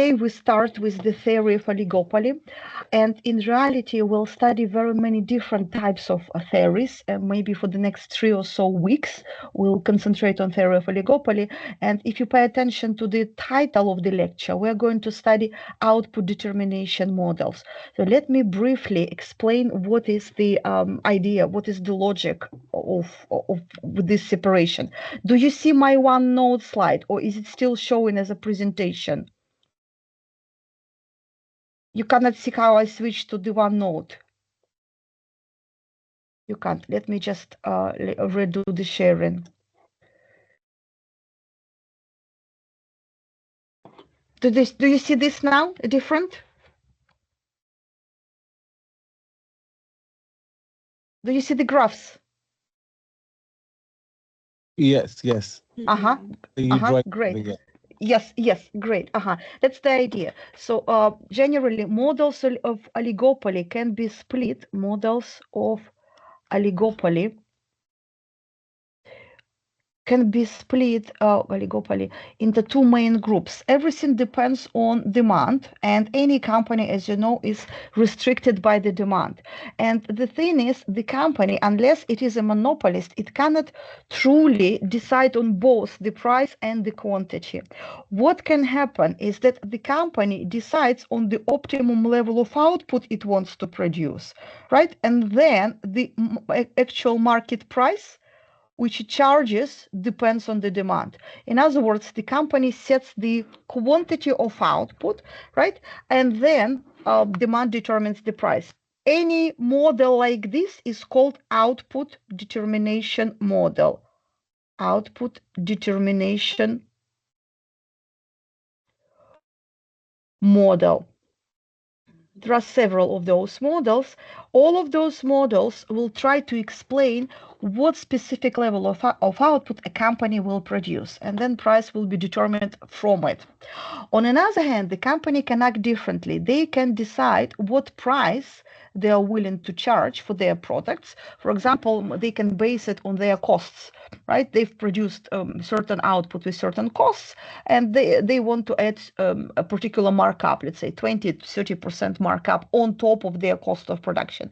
we start with the theory of oligopoly, and in reality we'll study very many different types of theories, and maybe for the next 3 or so weeks we'll concentrate on theory of oligopoly. And if you pay attention to the title of the lecture, we're going to study output determination models. So let me briefly explain what is the idea, what is the logic of this separation. Do you see my OneNote slide, or is it still showing as a presentation? You cannot see how I switch to the OneNote. You can't. Let me just redo the sharing. Do you see this now? Different? Do you see the graphs? Yes. Great. Yes, great. That's the idea. So generally, models of oligopoly can be split. Models of oligopoly can be split oligopoly into two main groups. Everything depends on demand, and any company, as you know, is restricted by the demand. And the thing is, the company, unless it is a monopolist, it cannot truly decide on both the price and the quantity. What can happen is that the company decides on the optimum level of output it wants to produce, right? And then the actual market price which it charges depends on the demand. In other words, the company sets the quantity of output, right? And then demand determines the price. Any model like this is called output determination model. Output determination model. There are several of those models. All of those models will try to explain what specific level of output a company will produce, and then price will be determined from it. On another hand, the company can act differently. They can decide what price they are willing to charge for their products. For example, they can base it on their costs, right? They've produced certain output with certain costs, and they want to add a particular markup, let's say 20 to 30% markup on top of their cost of production.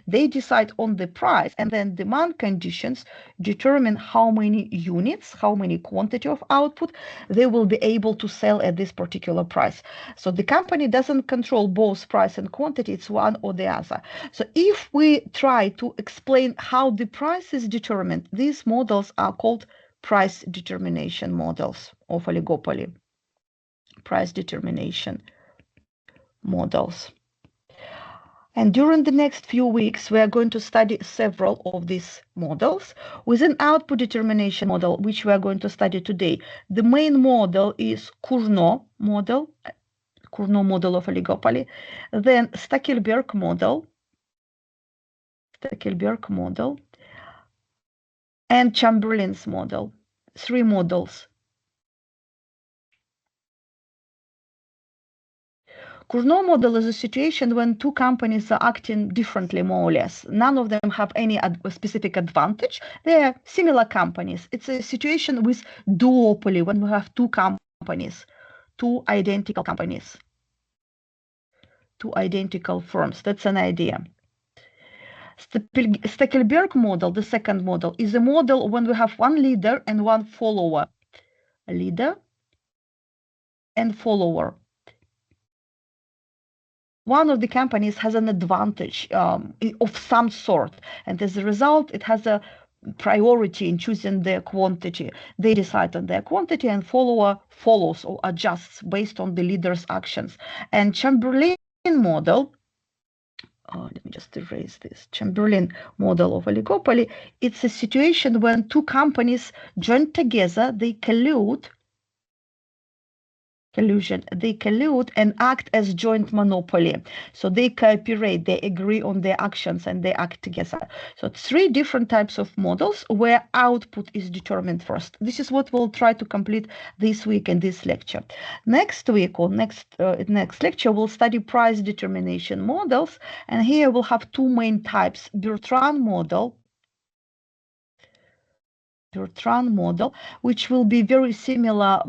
They decide on the price, and then demand conditions determine how many units, how many quantity of output they will be able to sell at this particular price. So the company doesn't control both price and quantity, it's one or the other. So if we try to explain how the price is determined, these models are called price determination models of oligopoly. Price determination models. And during the next few weeks, we are going to study several of these models. With an output determination model, which we are going to study today, the main model is Cournot model of oligopoly, then Stackelberg model, and Chamberlin's model. 3 models. Cournot model is a situation when two companies are acting differently, more or less. None of them have any specific advantage. They are similar companies. It's a situation with duopoly, when we have two companies, two identical companies, two identical firms. That's an idea. Stackelberg model, the second model, is a model when we have one leader and one follower. A leader and follower. One of the companies has an advantage of some sort, and as a result, it has a priority in choosing their quantity. They decide on their quantity, and follower follows or adjusts based on the leader's actions. And Chamberlin model, let me just erase this. Chamberlin model of oligopoly, it's a situation when two companies join together, they collude and act as joint monopoly. So they cooperate, they agree on their actions, and they act together. So 3 different types of models where output is determined first. This is what we'll try to complete this week in this lecture. Next week or next lecture, we'll study price determination models, and here we'll have 2 main types: Bertrand model Bertrand model, which will be very similar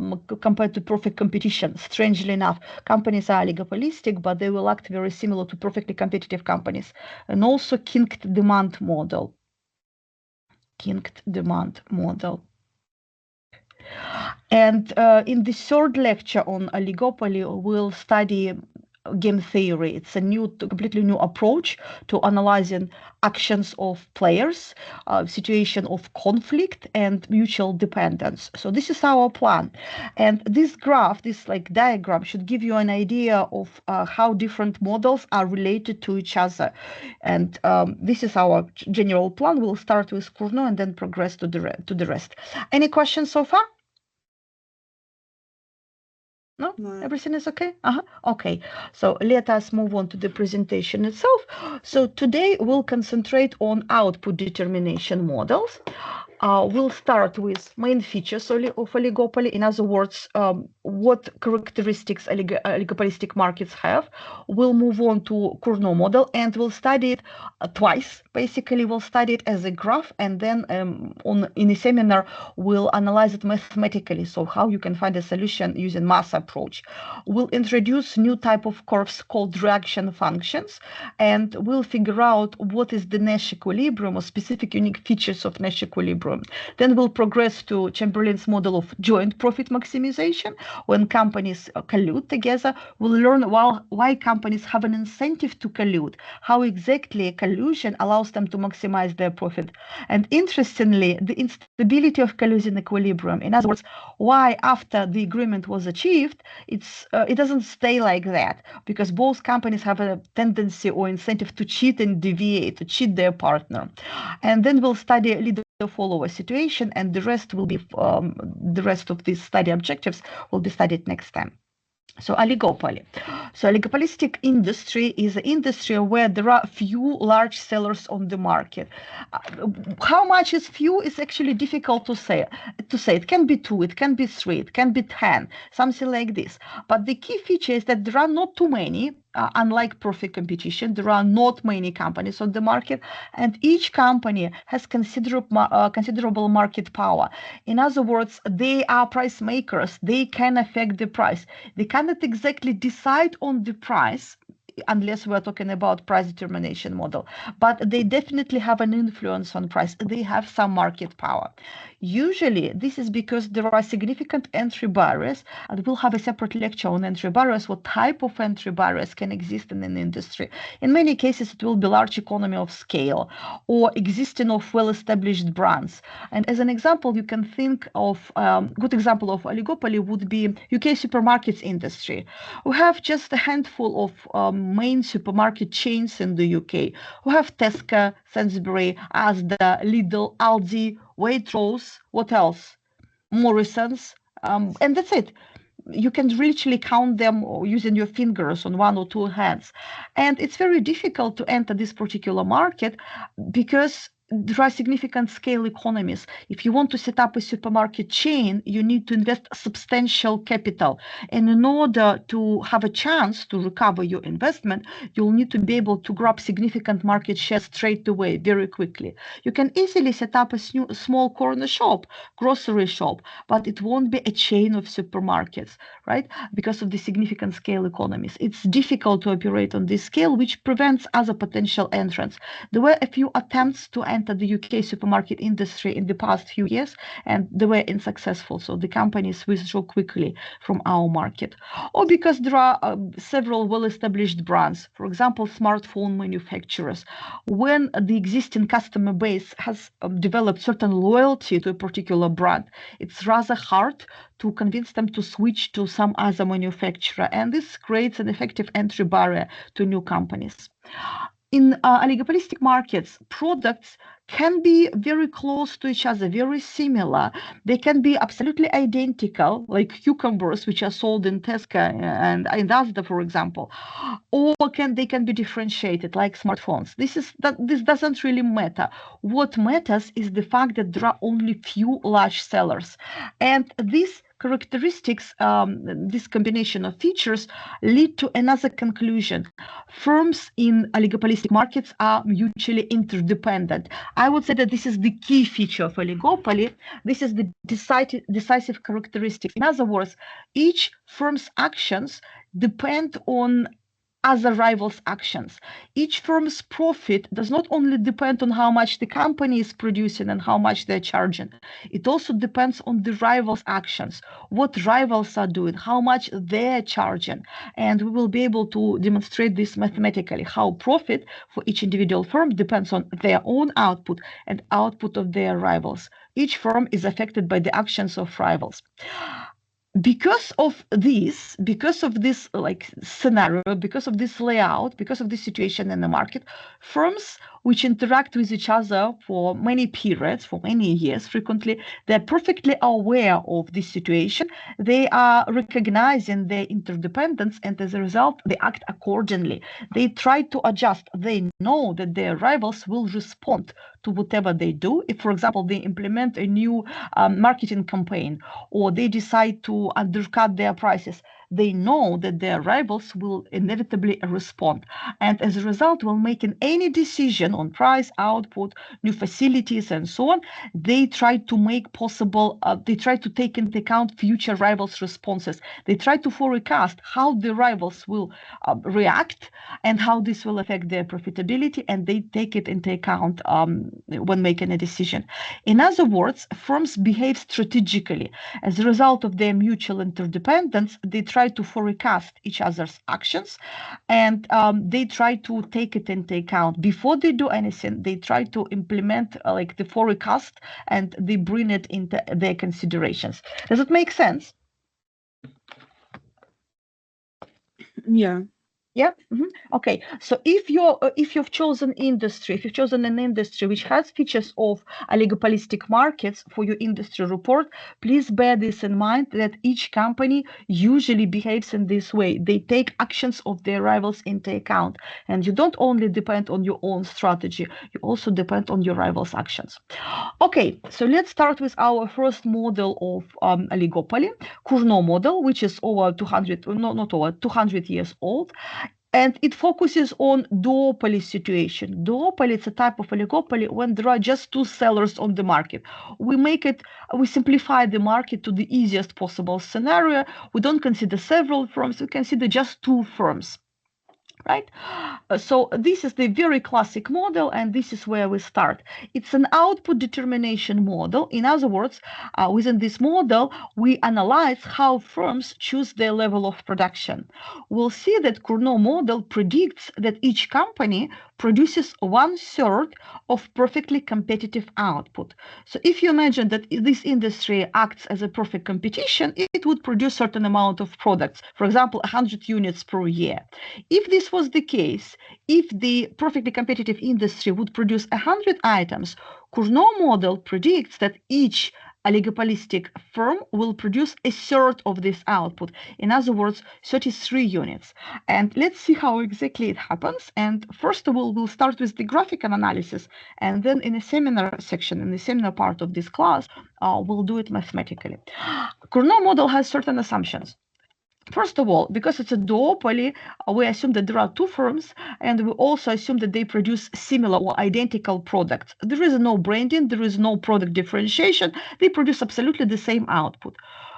compared to perfect competition. Strangely enough, companies are oligopolistic, but they will act very similar to perfectly competitive companies. And also kinked demand model. Kinked demand model. And in the third lecture on oligopoly, we'll study game theory. It's a completely new approach to analyzing actions of players, situation of conflict and mutual dependence. So this is our plan. And this graph, this like diagram, should give you an idea of how different models are related to each other. And this is our general plan. We'll start with Cournot and then progress to the rest. Any questions so far? No? Everything is okay? Okay, so let us move on to the presentation itself. So today we'll concentrate on output determination models. We'll start with main features of oligopoly. In other words, what characteristics oligopolistic markets have. We'll move on to Cournot model and we'll study it twice. Basically, we'll study it as a graph and then in a seminar, we'll analyze it mathematically. So how you can find a solution using math approach. We'll introduce new type of curves called reaction functions, and we'll figure out what is the Nash equilibrium or specific unique features of Nash equilibrium. Then we'll progress to Chamberlin's model of joint profit maximization. When companies collude together, we'll learn why companies have an incentive to collude, how exactly collusion allows them to maximize their profit. And interestingly, the instability of collusion equilibrium, in other words, why after the agreement was achieved, it doesn't stay like that, because both companies have a tendency or incentive to cheat and deviate, to cheat their partner. And then we'll study leader-follower situation, and the rest will be the rest of these study objectives will be studied next time. So oligopoly. So oligopolistic industry is an industry where there are few large sellers on the market. How much is few is actually difficult to say. It can be 2, it can be 3, it can be 10, something like this. But the key feature is that there are not too many. Unlike perfect competition, there are not many companies on the market, and each company has considerable market power. In other words, they are price makers. They can affect the price. They cannot exactly decide on the price, unless we're talking about price determination model, but they definitely have an influence on price. They have some market power. Usually, this is because there are significant entry barriers, and we'll have a separate lecture on entry barriers, what type of entry barriers can exist in an industry. In many cases, it will be large economy of scale or existing of well-established brands. And as an example, you can think of good example of oligopoly would be UK supermarkets industry. We have just a handful of main supermarket chains in the UK. We have Tesco, Sainsbury, Asda, Lidl, Aldi, Waitrose, what else? Morrison's, and that's it. You can literally count them using your fingers on 1 or 2 hands. And it's very difficult to enter this particular market because there are significant scale economies. If you want to set up a supermarket chain, you need to invest substantial capital. And in order to have a chance to recover your investment, you'll need to be able to grab significant market share straight away, very quickly. You can easily set up a small corner shop, grocery shop, but it won't be a chain of supermarkets, right? Because of the significant scale economies. It's difficult to operate on this scale, which prevents other potential entrants. There were a few attempts to enter the UK supermarket industry in the past few years, and they were unsuccessful. So the companies withdrew quickly from our market. Or because there are several well-established brands, for example, smartphone manufacturers. When the existing customer base has developed certain loyalty to a particular brand, it's rather hard to convince them to switch to some other manufacturer, and this creates an effective entry barrier to new companies. In oligopolistic markets, products can be very close to each other, very similar. They can be absolutely identical, like cucumbers, which are sold in Tesco and in Asda, for example, or they can be differentiated, like smartphones. This doesn't really matter. What matters is the fact that there are only few large sellers, and this characteristics, this combination of features, lead to another conclusion. Firms in oligopolistic markets are mutually interdependent. I would say that this is the key feature of oligopoly. This is the decisive characteristic. In other words, each firm's actions depend on other rivals' actions. Each firm's profit does not only depend on how much the company is producing and how much they're charging. It also depends on the rivals' actions, what rivals are doing, how much they're charging. And we will be able to demonstrate this mathematically, how profit for each individual firm depends on their own output and output of their rivals. Each firm is affected by the actions of rivals. Because of this like scenario, because of this layout, because of this situation in the market, firms which interact with each other for many periods, for many years frequently, they're perfectly aware of this situation. They are recognizing their interdependence, and as a result, they act accordingly. They try to adjust. They know that their rivals will respond to whatever they do. If, for example, they implement a new marketing campaign, or they decide to undercut their prices, they know that their rivals will inevitably respond. And as a result, when making any decision on price, output, new facilities, and so on, they try to make possible, they try to take into account future rivals' responses. They try to forecast how the rivals will react and how this will affect their profitability, and they take it into account when making a decision. In other words, firms behave strategically. As a result of their mutual interdependence, they try to forecast each other's actions, and they try to take it into account. Before they do anything, they try to implement like the forecast, and they bring it into their considerations. Does it make sense? Yeah. Yeah. Okay. So if you've chosen industry, if you've chosen an industry which has features of oligopolistic markets for your industry report, please bear this in mind, that each company usually behaves in this way. They take actions of their rivals into account, and you don't only depend on your own strategy, you also depend on your rivals' actions. Okay, so let's start with our first model of oligopoly, Cournot model, which is over 200, not over 200 years old. And it focuses on duopoly situation. Duopoly is a type of oligopoly when there are just two sellers on the market. We simplify the market to the easiest possible scenario. We don't consider several firms, we consider just two firms. Right? So this is the very classic model, and this is where we start. It's an output determination model. In other words, within this model, we analyze how firms choose their level of production. We'll see that Cournot model predicts that each company produces 1/3 of perfectly competitive output. So if you imagine that this industry acts as a perfect competition, it would produce a certain amount of products, for example, 100 units per year. If this was the case, if the perfectly competitive industry would produce 100 items, Cournot model predicts that each oligopolistic firm will produce 1/3 of this output. In other words, 33 units. And let's see how exactly it happens. And first of all, we'll start with the graphical analysis. And then in the seminar section, in the seminar part of this class, we'll do it mathematically. Cournot model has certain assumptions. First of all, because it's a duopoly, we assume that there are two firms, and we also assume that they produce similar or identical products. There is no branding, there is no product differentiation. They produce absolutely the same output.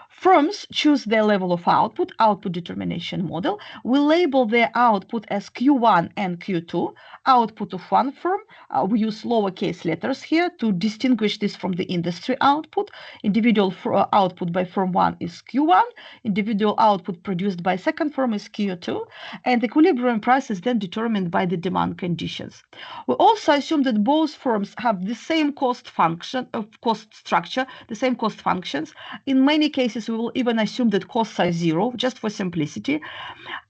Firms choose their level of output determination model. We label their output as Q1 and Q2, output of one firm. We use lowercase letters here to distinguish this from the industry output. Individual output by firm 1 is Q1, individual output produced by second firm is Q2, and equilibrium price is then determined by the demand conditions. We also assume that both firms have the same cost structure, the same cost functions. In many cases, we will even assume that costs are zero, just for simplicity.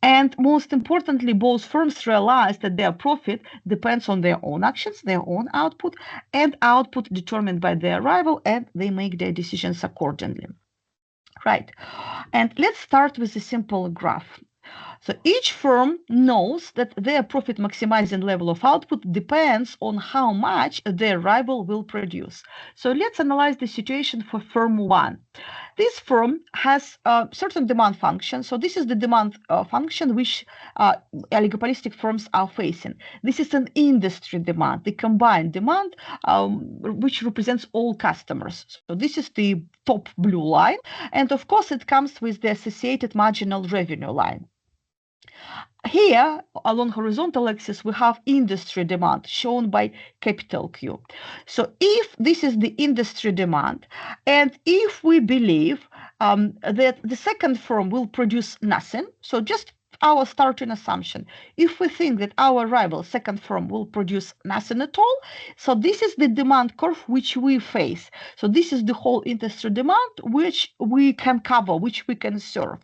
And most importantly, both firms realize that their profit depends on their own actions, their own output, and output determined by their rival, and they make their decisions accordingly. Right. And let's start with a simple graph. So each firm knows that their profit maximizing level of output depends on how much their rival will produce. So let's analyze the situation for firm 1. This firm has a certain demand function. So this is the demand function which oligopolistic firms are facing. This is an industry demand, the combined demand, which represents all customers. So this is the top blue line. And of course, it comes with the associated marginal revenue line. Here, along horizontal axis, we have industry demand shown by capital Q. So if this is the industry demand, and if we believe that the second firm will produce nothing, so just our starting assumption, if we think that our rival second firm will produce nothing at all, so this is the demand curve which we face. So this is the whole industry demand which we can cover, which we can serve.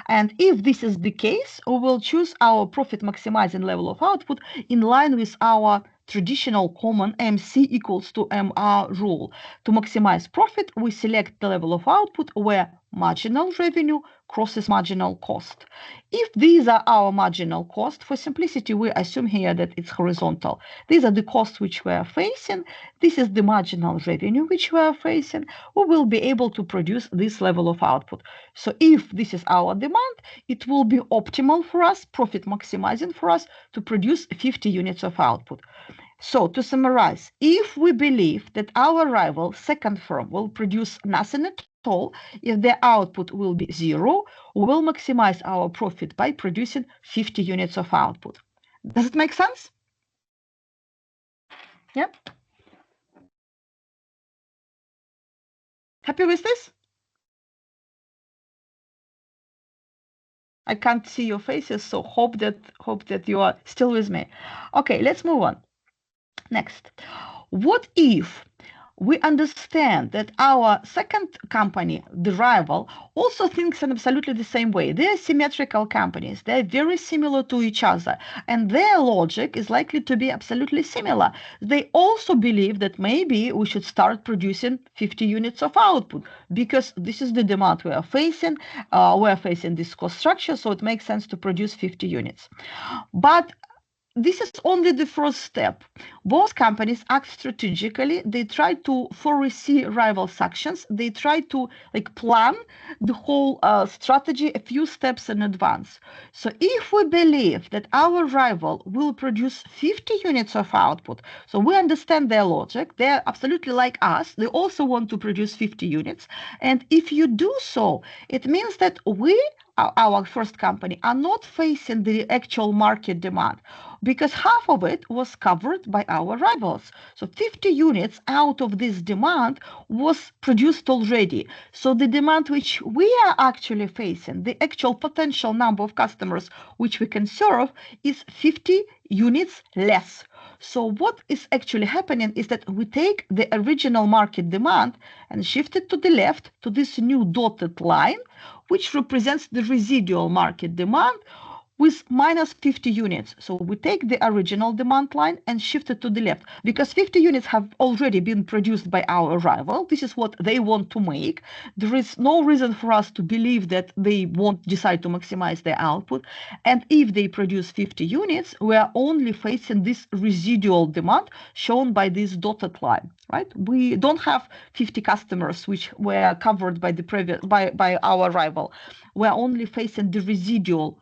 And if this is the case, we will choose our profit maximizing level of output in line with our traditional common MC equals to MR rule. To maximize profit, we select the level of output where marginal revenue crosses marginal cost. If these are our marginal costs, for simplicity, we assume here that it's horizontal. These are the costs which we are facing. This is the marginal revenue which we are facing. We will be able to produce this level of output. So if this is our demand, it will be optimal for us, profit maximizing for us, to produce 50 units of output. So to summarize, if we believe that our rival second firm will produce nothing at all, if their output will be 0, we will maximize our profit by producing 50 units of output. Does it make sense? Yeah? Happy with this? I can't see your faces, so hope that you are still with me. Okay, let's move on. Next, what if we understand that our second company, the rival, also thinks in absolutely the same way? They're symmetrical companies. They're very similar to each other, and their logic is likely to be absolutely similar. They also believe that maybe we should start producing 50 units of output because this is the demand we are facing. We are facing this cost structure, so it makes sense to produce 50 units. But this is only the first step. Both companies act strategically. They try to foresee rival actions. They try to plan the whole strategy a few steps in advance. So if we believe that our rival will produce 50 units of output, so we understand their logic. They're absolutely like us. They also want to produce 50 units. And if you do so, it means that we, our first company, are not facing the actual market demand, because half of it was covered by our rivals. So 50 units out of this demand was produced already. So the demand which we are actually facing, the actual potential number of customers which we can serve, is 50 units less. So what is actually happening is that we take the original market demand and shift it to the left to this new dotted line, which represents the residual market demand, with minus 50 units. So we take the original demand line and shift it to the left, because 50 units have already been produced by our rival. This is what they want to make. There is no reason for us to believe that they won't decide to maximize their output. And if they produce 50 units, we are only facing this residual demand shown by this dotted line, right? We don't have 50 customers which were covered by the previous by our rival. We're only facing the residual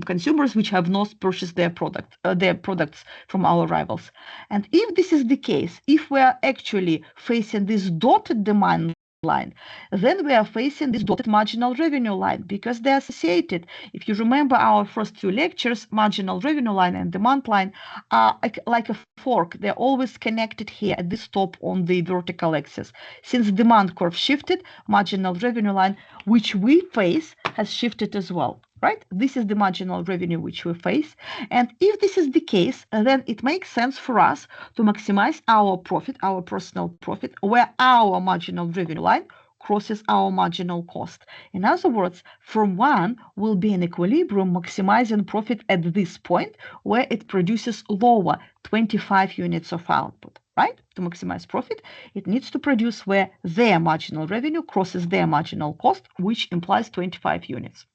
consumers which have not purchased their products from our rivals. And if this is the case, if we are actually facing this dotted demand line, then we are facing this dotted marginal revenue line, because they're associated. If you remember our first two lectures, marginal revenue line and demand line are like a fork. They're always connected here at this top on the vertical axis. Since demand curve shifted, marginal revenue line, which we face, has shifted as well. Right? This is the marginal revenue which we face. And if this is the case, then it makes sense for us to maximize our profit, our personal profit, where our marginal revenue line crosses our marginal cost. In other words, firm one will be in equilibrium, maximizing profit at this point where it produces lower 25 units of output. Right? To maximize profit, it needs to produce where their marginal revenue crosses their marginal cost, which implies 25 units.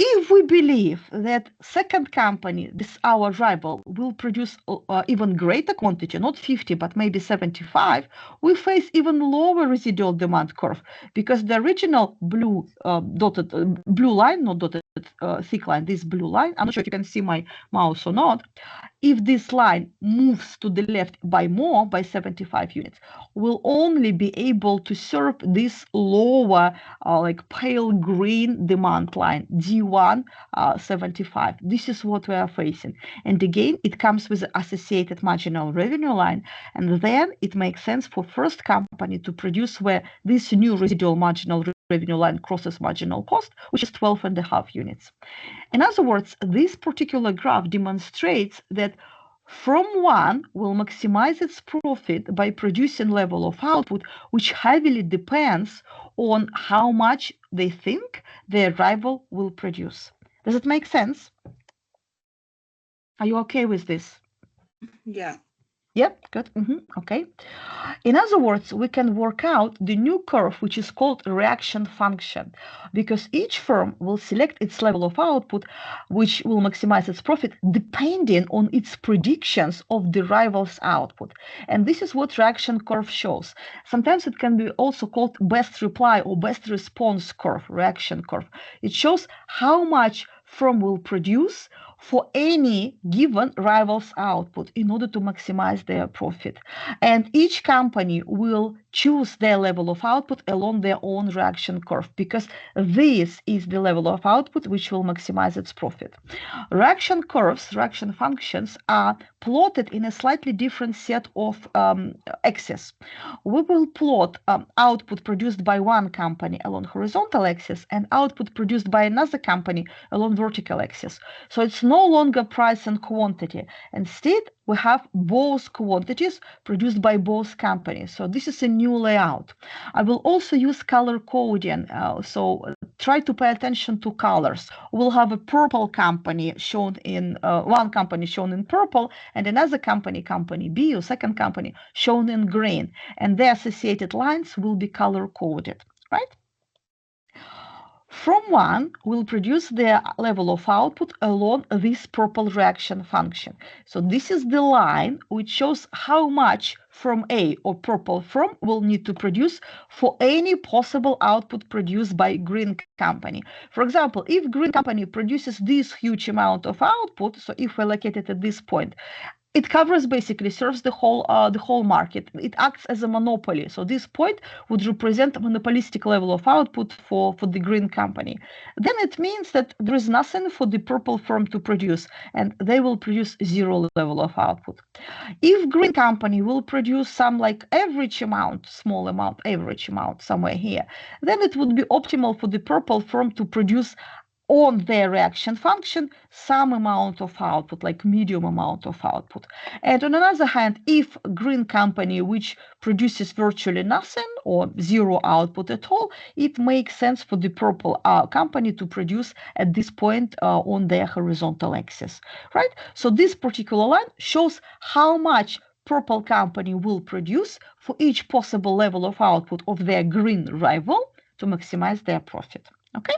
If we believe that second company, this our rival, will produce even greater quantity, not 50, but maybe 75, we face even lower residual demand curve because the original blue dotted blue line, not dotted thick line, this blue line, I'm not sure if you can see my mouse or not. If this line moves to the left by more, by 75 units, we'll only be able to serve this lower, like pale green demand line, D1 75. This is what we are facing. And again, it comes with the associated marginal revenue line. And then it makes sense for first company to produce where this new residual marginal revenue line crosses marginal cost, which is 12.5 units. In other words, this particular graph demonstrates that from one will maximize its profit by producing level of output which heavily depends on how much they think their rival will produce. Does it make sense? Are you okay with this? Yeah. Yep, good. Okay. In other words, we can work out the new curve, which is called reaction function, because each firm will select its level of output, which will maximize its profit depending on its predictions of the rival's output. And this is what reaction curve shows. Sometimes it can be also called best reply or best response curve, reaction curve. It shows how much firm will produce for any given rival's output in order to maximize their profit. And each company will choose their level of output along their own reaction curve because this is the level of output which will maximize its profit. Reaction curves, reaction functions are plotted in a slightly different set of axes. We will plot output produced by one company along horizontal axis and output produced by another company along vertical axis. So it's no longer price and quantity. Instead, we have both quantities produced by both companies. So this is a new layout. I will also use color coding. So try to pay attention to colors. We'll have a purple company shown in one company shown in purple and another company, company B or second company, shown in green. And the associated lines will be color coded, right? From one, we'll produce the level of output along this purple reaction function. So this is the line which shows how much from A or purple firm will need to produce for any possible output produced by green company. For example, if green company produces this huge amount of output, so if we locate it at this point, it covers basically serves the whole market. It acts as a monopoly. So this point would represent a monopolistic level of output for the green company. Then it means that there is nothing for the purple firm to produce, and they will produce zero level of output. If green company will produce some like average amount, small amount, average amount somewhere here, then it would be optimal for the purple firm to produce on their reaction function some amount of output, like medium amount of output. And on the other hand, if green company which produces virtually nothing or zero output at all, it makes sense for the purple company to produce at this point on their horizontal axis, right? So this particular line shows how much purple company will produce for each possible level of output of their green rival to maximize their profit. Okay,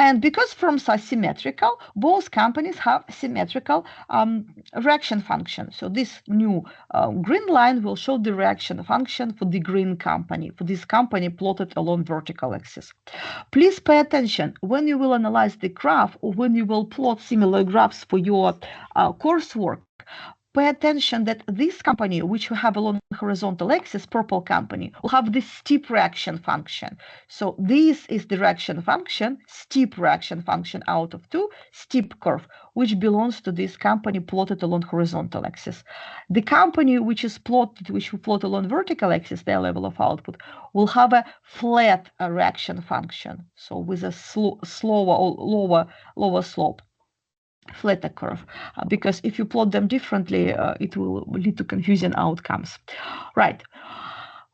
and because firms are symmetrical, both companies have symmetrical reaction function. So this new green line will show the reaction function for the green company, for this company plotted along vertical axis. Please pay attention when you will analyze the graph or when you will plot similar graphs for your coursework. Pay attention that this company, which we have along horizontal axis, purple company, will have this steep reaction function. So this is the reaction function, steep reaction function out of 2, steep curve, which belongs to this company plotted along horizontal axis. The company which is plotted, which we plot along vertical axis, their level of output, will have a flat reaction function, so with a slower or lower slope, flatter curve, because if you plot them differently, it will lead to confusing outcomes. Right.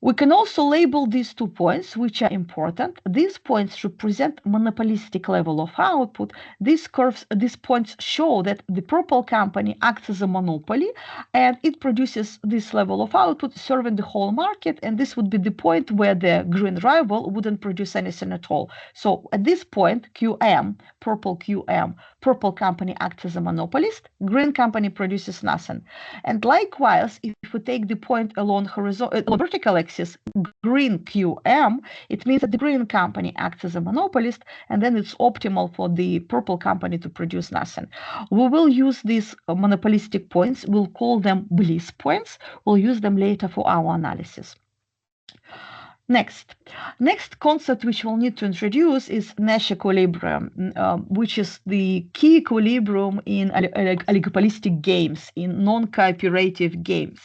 We can also label these 2 points, which are important. These points represent monopolistic level of output. These points show that the purple company acts as a monopoly and it produces this level of output serving the whole market. And this would be the point where the green rival wouldn't produce anything at all. So at this point, QM, purple company acts as a monopolist, green company produces nothing. And likewise, if we take the point along vertical axis, green QM, it means that the green company acts as a monopolist, and then it's optimal for the purple company to produce nothing. We will use these monopolistic points. We'll call them bliss points. We'll use them later for our analysis. Next concept which we'll need to introduce is Nash equilibrium, which is the key equilibrium in oligopolistic games, in non-cooperative games.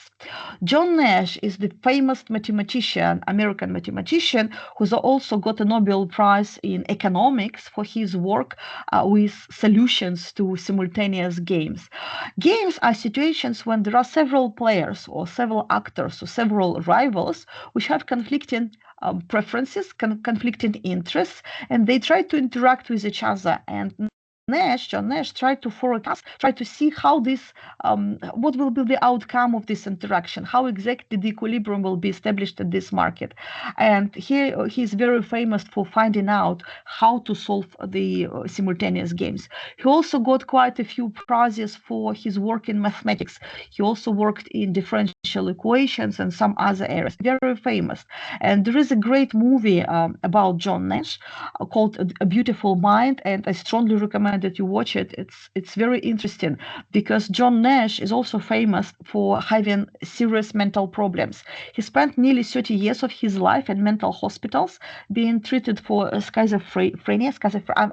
John Nash is the famous mathematician, American mathematician, who's also got a Nobel Prize in economics for his work with solutions to simultaneous games. Games are situations when there are several players or several actors or several rivals which have conflicting preferences, conflicting interests, and they try to interact with each other. And John Nash tried to forecast, try to see how this, what will be the outcome of this interaction, how exactly the equilibrium will be established in this market. And here he's very famous for finding out how to solve the simultaneous games. He also got quite a few prizes for his work in mathematics. He also worked in differential equations and some other areas. Very famous. And there is a great movie about John Nash called A Beautiful Mind, and I strongly recommend that you watch it. It's very interesting because John Nash is also famous for having serious mental problems. He spent nearly 30 years of his life in mental hospitals being treated for schizophrenia.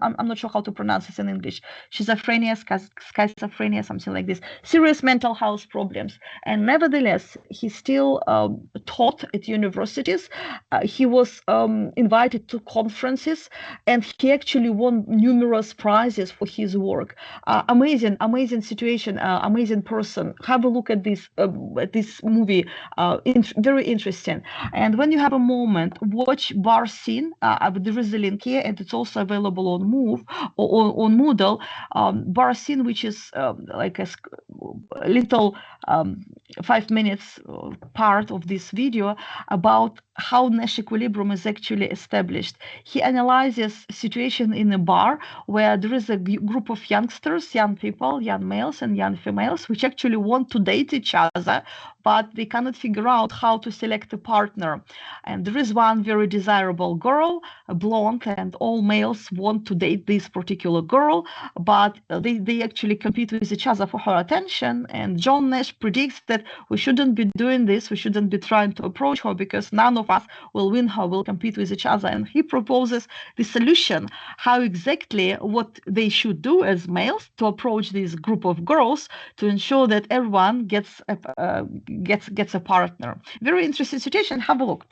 I'm not sure how to pronounce this in English. Schizophrenia, something like this. Serious mental health problems. And nevertheless, he still taught at universities. He was invited to conferences, and he actually won numerous prizes for his work. Amazing situation, amazing person. Have a look at this movie. Very interesting. And when you have a moment, watch Bar Scene. There is a link here, and it's also available on Move or on Moodle. Bar Scene, which is like a little 5 minutes part of this video about how Nash equilibrium is actually established. He analyzes situation in a bar where there is a group of youngsters, young people, young males and young females, which actually want to date each other, but they cannot figure out how to select a partner. And there is one very desirable girl, a blonde, and all males want to date this particular girl, but they actually compete with each other for her attention. And John Nash predicts that we shouldn't be doing this, we shouldn't be trying to approach her because none of us will win her, will compete with each other. And he proposes the solution, how exactly what they should do as males to approach this group of girls to ensure that everyone gets a partner. Very interesting situation, have a look.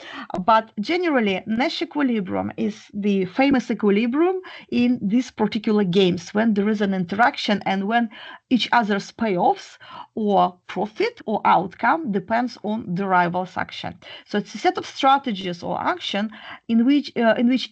But generally, Nash equilibrium is the famous equilibrium in these particular games when there is an interaction and when each other's payoffs or profit or outcome depends on the rival's action. So it's a set of strategies or action in which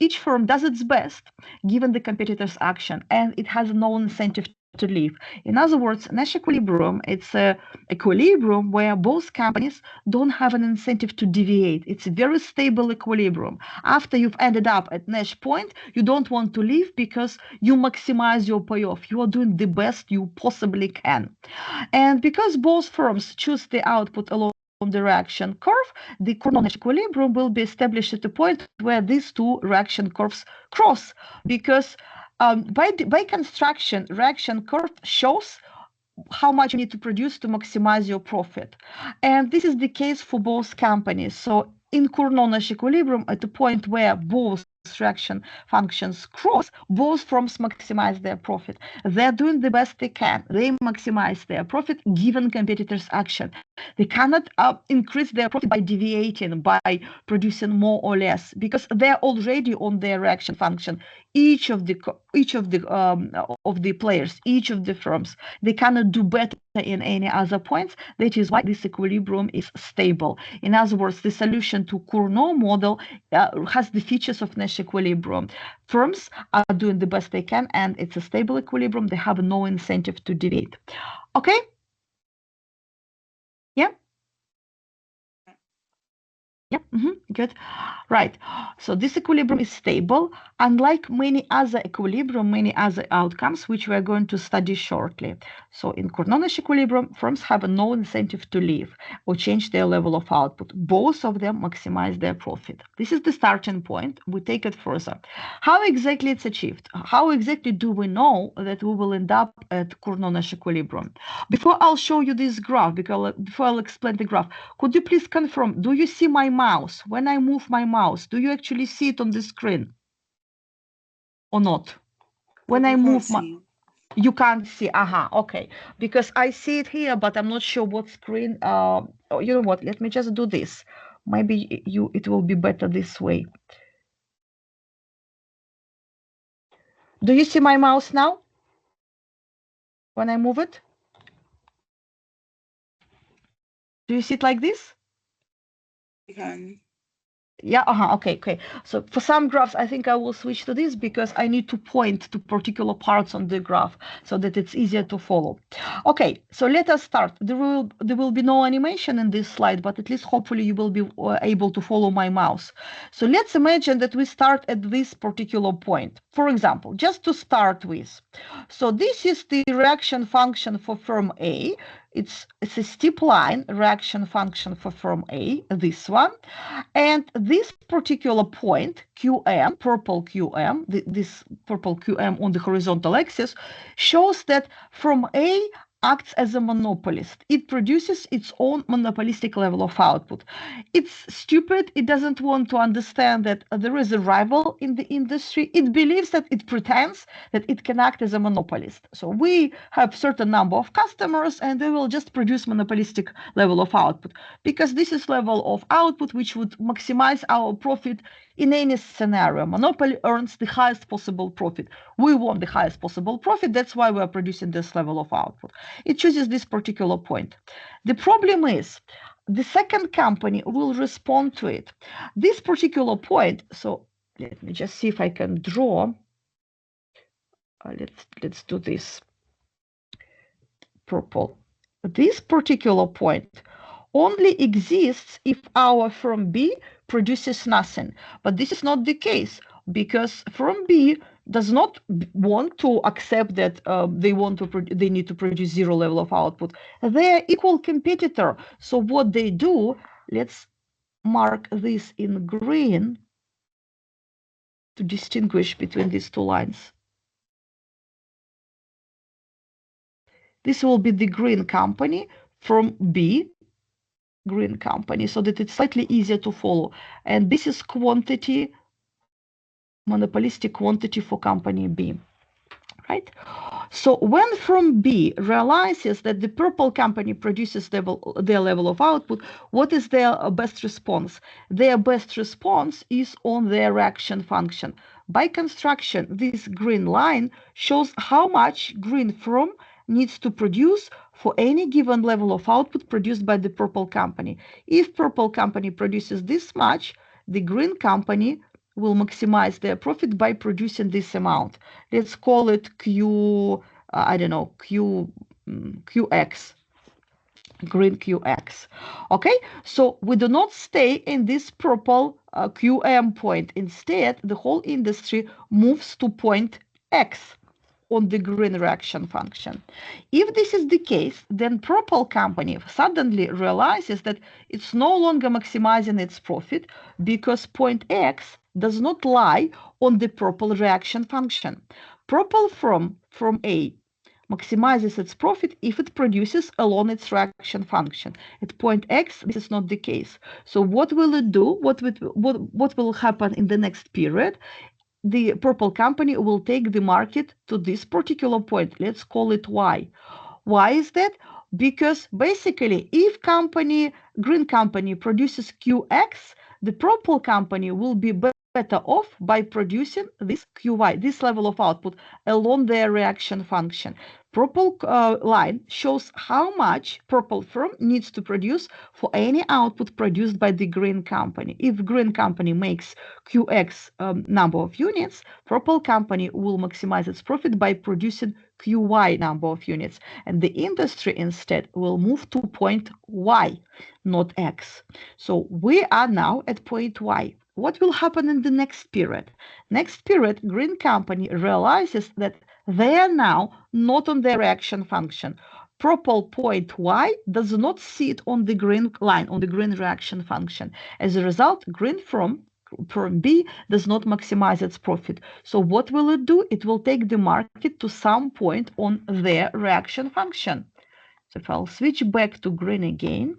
each firm does its best given the competitor's action, and it has no incentive to leave. In other words, Nash equilibrium, it's a equilibrium where both companies don't have an incentive to deviate. It's a very stable equilibrium. After you've ended up at Nash point, you don't want to leave because you maximize your payoff. You are doing the best you possibly can. And because both firms choose the output along the reaction curve, the Cournot equilibrium will be established at the point where these two reaction curves cross, because by construction, reaction curve shows how much you need to produce to maximize your profit. And this is the case for both companies. So in Cournot equilibrium, at the point where both reaction functions cross, both firms maximize their profit. They're doing the best they can. They maximize their profit given competitors' action. They cannot increase their profit by deviating, by producing more or less, because they're already on their reaction function. Each of the players, each of the firms, they cannot do better in any other points. That is why this equilibrium is stable. In other words, the solution to Cournot model has the features of Nash equilibrium. Firms are doing the best they can, and it's a stable equilibrium. They have no incentive to deviate. Okay? Yeah? Yeah, good. Right. So this equilibrium is stable, unlike many other equilibrium, many other outcomes, which we are going to study shortly. So in Cournot equilibrium, firms have no incentive to leave or change their level of output. Both of them maximize their profit. This is the starting point. We take it further. How exactly it's achieved? How exactly do we know that we will end up at Cournot equilibrium? Before I'll show you this graph, before I'll explain the graph, could you please confirm, do you see my mouse? When I move my mouse, do you actually see it on the screen or not? When I move you can't see. Okay. Because I see it here, but I'm not sure what screen. You know what? Let me just do this. Maybe it will be better this way. Do you see my mouse now? When I move it? Do you see it like this? Yeah, okay. So for some graphs, I think I will switch to this because I need to point to particular parts on the graph so that it's easier to follow. Okay, so let us start. There will be no animation in this slide, but at least hopefully you will be able to follow my mouse. So let's imagine that we start at this particular point. For example, just to start with. So this is the reaction function for firm A. It's a steep line reaction function for firm A, this one. And this particular point, QM, purple QM, this purple QM on the horizontal axis, shows that firm A acts as a monopolist. It produces its own monopolistic level of output. It's stupid. It doesn't want to understand that there is a rival in the industry. It believes that it pretends that it can act as a monopolist. So we have certain number of customers and they will just produce monopolistic level of output because this is level of output which would maximize our profit in any scenario. Monopoly earns the highest possible profit. We want the highest possible profit. That's why we are producing this level of output. It chooses this particular point. The problem is the second company will respond to it. This particular point, so let me just see if I can draw. Let's do this purple. This particular point only exists if our firm B produces nothing. But this is not the case because firm B does not want to accept that they need to produce zero level of output. They're equal competitor. So what they do, let's mark this in green to distinguish between these two lines. This will be the green company from B, green company, so that it's slightly easier to follow. And this is quantity, monopolistic quantity for company B, right? So when firm B realizes that the purple company produces their level of output, what is their best response? Their best response is on their reaction function. By construction, this green line shows how much green firm needs to produce for any given level of output produced by the purple company. If purple company produces this much, the green company will maximize their profit by producing this amount. Let's call it QX, green QX. Okay, so we do not stay in this purple QM point. Instead, the whole industry moves to point X on the green reaction function. If this is the case, then purple company suddenly realizes that it's no longer maximizing its profit because point X does not lie on the purple reaction function. Purple from A maximizes its profit if it produces along its reaction function. At point X, this is not the case. So what will it do? What will happen in the next period? The purple company will take the market to this particular point. Let's call it Y. Why is that? Because basically, if green company produces QX, the purple company will be better off by producing this QY, this level of output, along their reaction function. Purple line shows how much purple firm needs to produce for any output produced by the green company. If green company makes QX number of units, purple company will maximize its profit by producing QY number of units. And the industry instead will move to point Y, not X. So we are now at point Y. What will happen in the next period? Next period, green company realizes that they are now not on their reaction function. Purple point Y does not sit on the green line, on the green reaction function. As a result, green firm B does not maximize its profit. So what will it do? It will take the market to some point on their reaction function. So if I'll switch back to green again,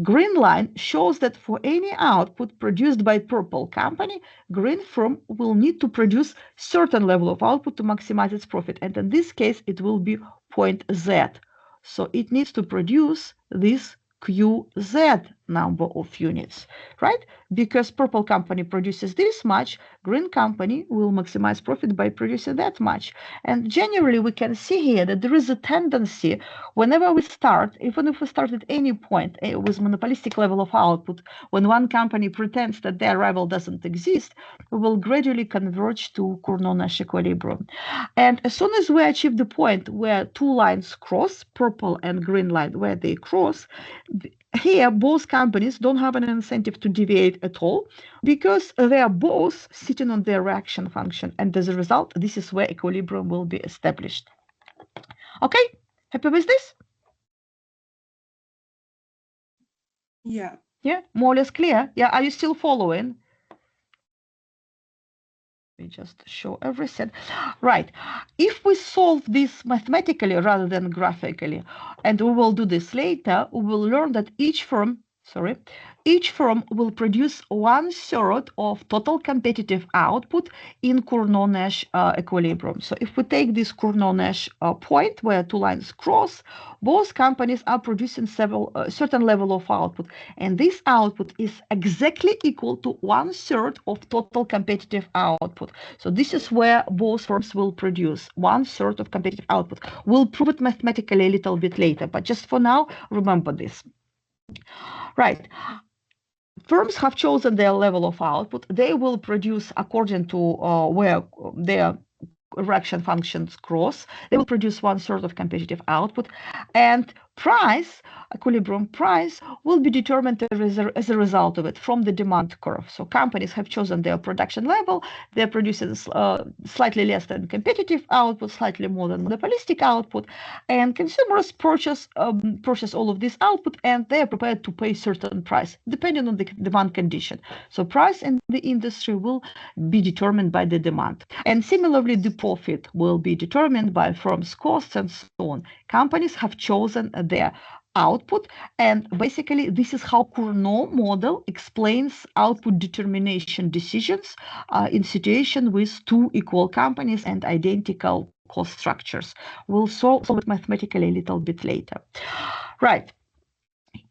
green line shows that for any output produced by purple company, green firm will need to produce certain level of output to maximize its profit. And in this case, it will be point Z. So it needs to produce this QZ number of units, right? Because purple company produces this much, green company will maximize profit by producing that much. And generally, we can see here that there is a tendency whenever we start, even if we start at any point with monopolistic level of output, when one company pretends that their rival doesn't exist, we will gradually converge to Cournot equilibrium. And as soon as we achieve the point where two lines cross, purple and green line, where they cross, here both companies don't have an incentive to deviate at all because they are both sitting on their reaction function. And as a result, this is where equilibrium will be established. Okay, happy with this? Yeah. Yeah, more or less clear. Yeah, are you still following? We just show everything. Right. If we solve this mathematically rather than graphically, and we will do this later, we will learn that each firm will produce 1/3 of total competitive output in Cournot equilibrium. So if we take this Cournot point where two lines cross, both companies are producing certain level of output, and this output is exactly equal to 1/3 of total competitive output. So this is where both firms will produce 1/3 of competitive output. We'll prove it mathematically a little bit later, but just for now, remember this. Right. Firms have chosen their level of output. They will produce according to where their reaction functions cross. They will produce 1/3 of competitive output, and price, equilibrium price, will be determined as a result of it from the demand curve. So companies have chosen their production level. They're producing slightly less than competitive output, slightly more than monopolistic output, and consumers purchase all of this output, and they are prepared to pay certain price depending on the demand condition. So price in the industry will be determined by the demand, and similarly, the profit will be determined by firms' costs and so on. Companies have chosen their output, and basically this is how Cournot model explains output determination decisions in situation with two equal companies and identical cost structures. We'll solve it mathematically a little bit later. Right.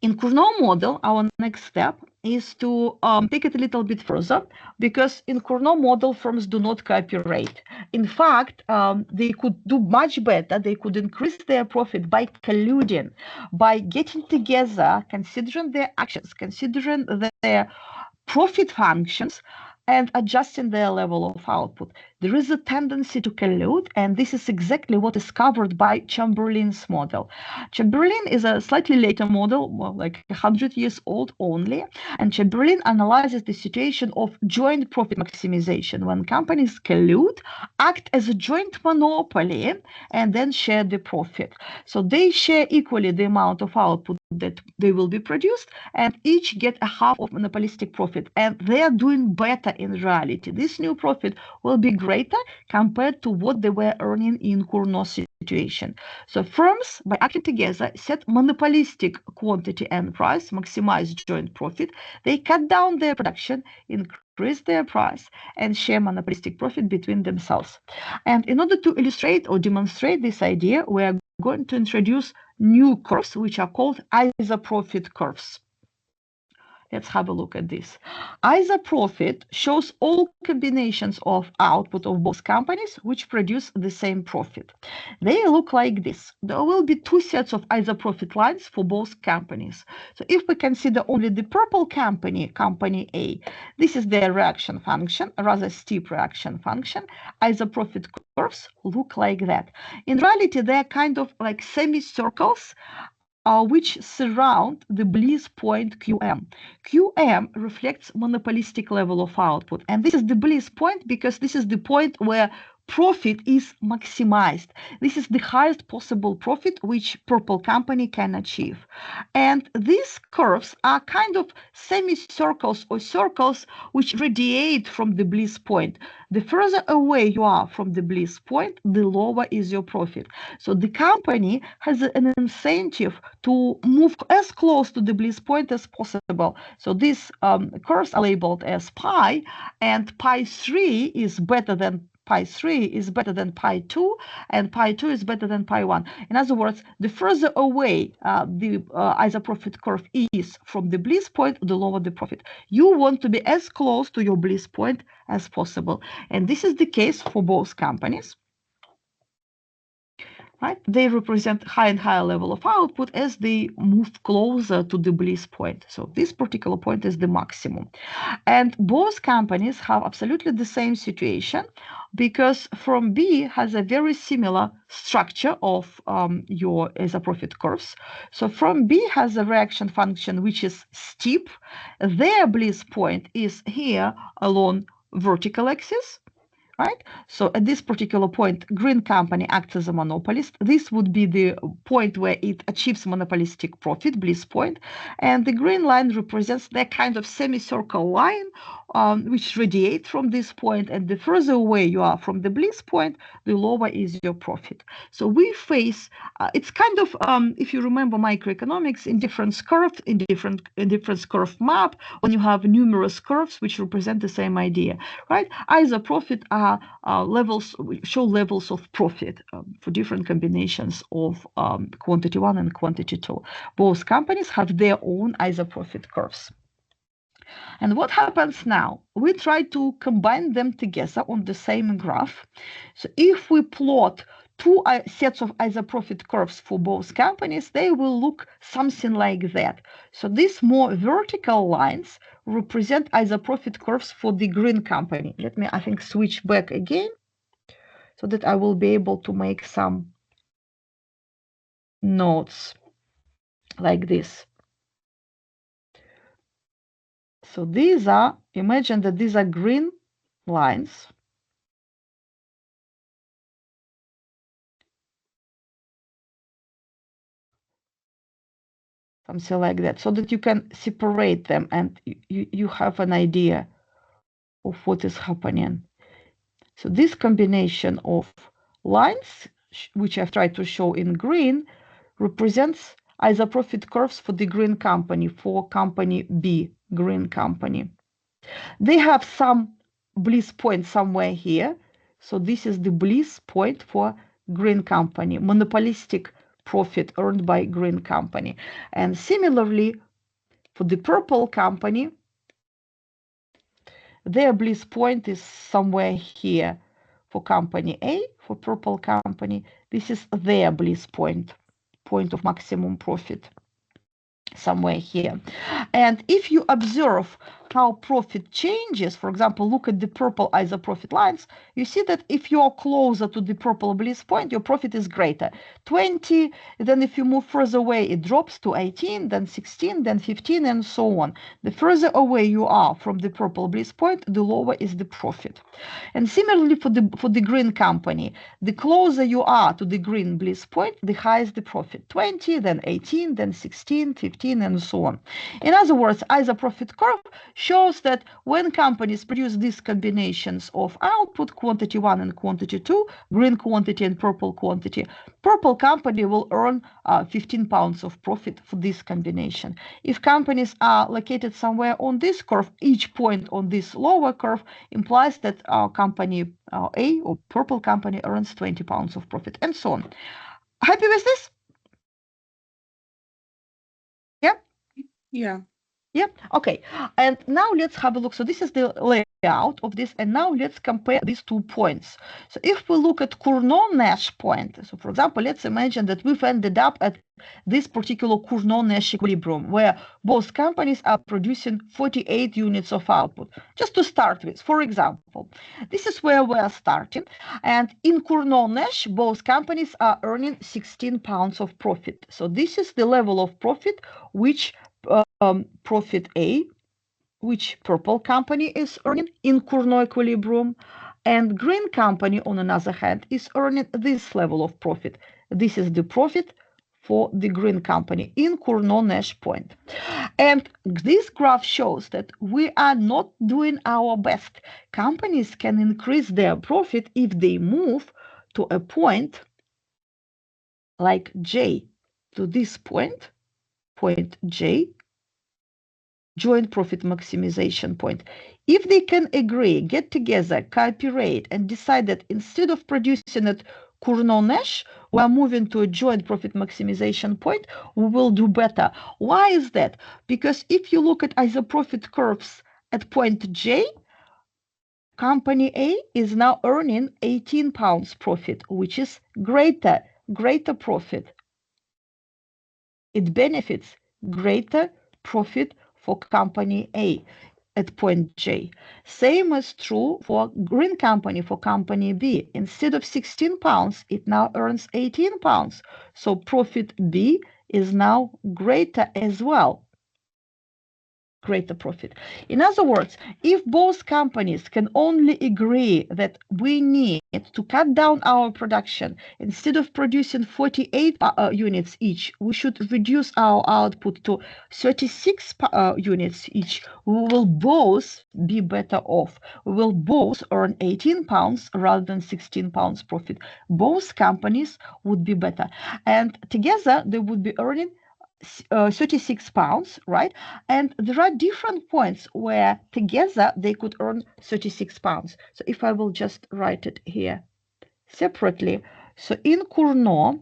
In Cournot model, our next step is to take it a little bit further, because in Cournot model, firms do not cooperate. In fact, they could do much better. They could increase their profit by colluding, by getting together, considering their actions, considering their profit functions, and adjusting their level of output. There is a tendency to collude, and this is exactly what is covered by Chamberlin's model. Chamberlin is a slightly later model, well, like 100 years old only, and Chamberlin analyzes the situation of joint profit maximization when companies collude, act as a joint monopoly, and then share the profit. So they share equally the amount of output that they will be produced, and each get a half of monopolistic profit, and they are doing better in reality. This new profit will be greater compared to what they were earning in Cournot situation. So firms, by acting together, set monopolistic quantity and price, maximize joint profit. They cut down their production, increase their price, and share monopolistic profit between themselves. And in order to illustrate or demonstrate this idea, we are going to introduce new curves, which are called isoprofit curves. Let's have a look at this. Isoprofit shows all combinations of output of both companies which produce the same profit. They look like this. There will be two sets of isoprofit lines for both companies. So if we consider only the purple company, company A, this is their reaction function, a rather steep reaction function. Isoprofit curves look like that. In reality, they're kind of like semicircles which surround the bliss point QM. QM reflects monopolistic level of output. And this is the bliss point because this is the point where profit is maximized. This is the highest possible profit which purple company can achieve. And these curves are kind of semicircles or circles which radiate from the bliss point. The further away you are from the bliss point, the lower is your profit. So the company has an incentive to move as close to the bliss point as possible. So these curves are labeled as pi, and pi 3 is better than pi 3 is better than pi 2, and pi 2 is better than pi 1. In other words, the further away the isoprofit curve is from the bliss point, the lower the profit. You want to be as close to your bliss point as possible. And this is the case for both companies. Right? They represent higher and higher level of output as they move closer to the bliss point. So this particular point is the maximum. And both companies have absolutely the same situation because firm B has a very similar structure of your isoprofit curves. So firm B has a reaction function which is steep. Their bliss point is here along vertical axis. Right? So at this particular point, green company acts as a monopolist. This would be the point where it achieves monopolistic profit, bliss point. And the green line represents that kind of semicircle line which radiates from this point. And the further away you are from the bliss point, the lower is your profit. So we face, it's kind of, if you remember microeconomics, in different curves, in different curve map, when you have numerous curves which represent the same idea, right? Isoprofit levels show levels of profit for different combinations of quantity 1 and quantity 2. Both companies have their own isoprofit curves. And what happens now? We try to combine them together on the same graph. So if we plot two sets of isoprofit curves for both companies, they will look something like that. So these more vertical lines represent isoprofit curves for the green company. Let me, I think, switch back again so that I will be able to make some notes like this. So these are, imagine that these are green lines. Something like that, so that you can separate them and you have an idea of what is happening. So this combination of lines, which I've tried to show in green, represents isoprofit curves for the green company, for company B, green company. They have some bliss point somewhere here. So this is the bliss point for green company, monopolistic profit earned by green company. And similarly, for the purple company, their bliss point is somewhere here. For company A, for purple company, this is their bliss point, point of maximum profit, somewhere here. And if you observe how profit changes, for example, look at the purple isoprofit lines, you see that if you are closer to the purple bliss point, your profit is greater. 20, then if you move further away, it drops to 18, then 16, then 15, and so on. The further away you are from the purple bliss point, the lower is the profit. And similarly for the green company, the closer you are to the green bliss point, the higher is the profit. 20, then 18, then 16, 15, 16, and so on. In other words, isoprofit curve shows that when companies produce these combinations of output, quantity 1 and quantity 2, green quantity and purple quantity, purple company will earn 15 pounds of profit for this combination. If companies are located somewhere on this curve, each point on this lower curve implies that our company A or purple company earns 20 pounds of profit, and so on. Happy with this? Yeah? Yeah. Yeah, okay. And now let's have a look. So this is the layout of this, and now let's compare these 2 points. So if we look at Cournot-Nash point, so for example, let's imagine that we've ended up at this particular Cournot-Nash equilibrium, where both companies are producing 48 units of output. Just to start with, for example, this is where we are starting, and in Cournot-Nash, both companies are earning 16 pounds of profit. So this is the level of profit which profit A, which purple company is earning in Cournot equilibrium, and green company, on another hand, is earning this level of profit. This is the profit for the green company in Cournot-Nash point. And this graph shows that we are not doing our best. Companies can increase their profit if they move to a point like J, to this point J, joint profit maximization point. If they can agree, get together, cooperate, and decide that instead of producing at Cournot-Nash, we are moving to a joint profit maximization point, we will do better. Why is that? Because if you look at isoprofit curves at point J, company A is now earning 18 pounds profit, which is greater profit. It benefits greater profit for company A at point J. Same is true for green company, for company B. Instead of 16 pounds, it now earns 18 pounds. So profit B is now greater as well. Greater profit. In other words, if both companies can only agree that we need to cut down our production, instead of producing 48 units each, we should reduce our output to 36 units each, we will both be better off. We will both earn 18 pounds rather than 16 pounds profit. Both companies would be better. And together they would be earning 36 pounds, right? And there are different points where together they could earn 36 pounds. So if I will just write it here separately. So in Cournot,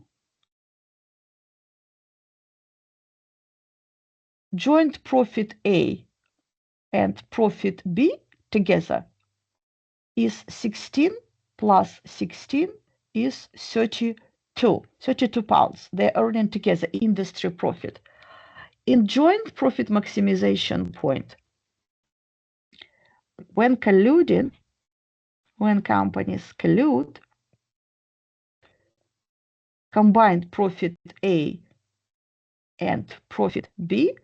joint profit A and profit B together is 16 plus 16 is 32 pounds. They're earning together industry profit. In joint profit maximization point, when colluding, when companies collude, combined profit A and profit B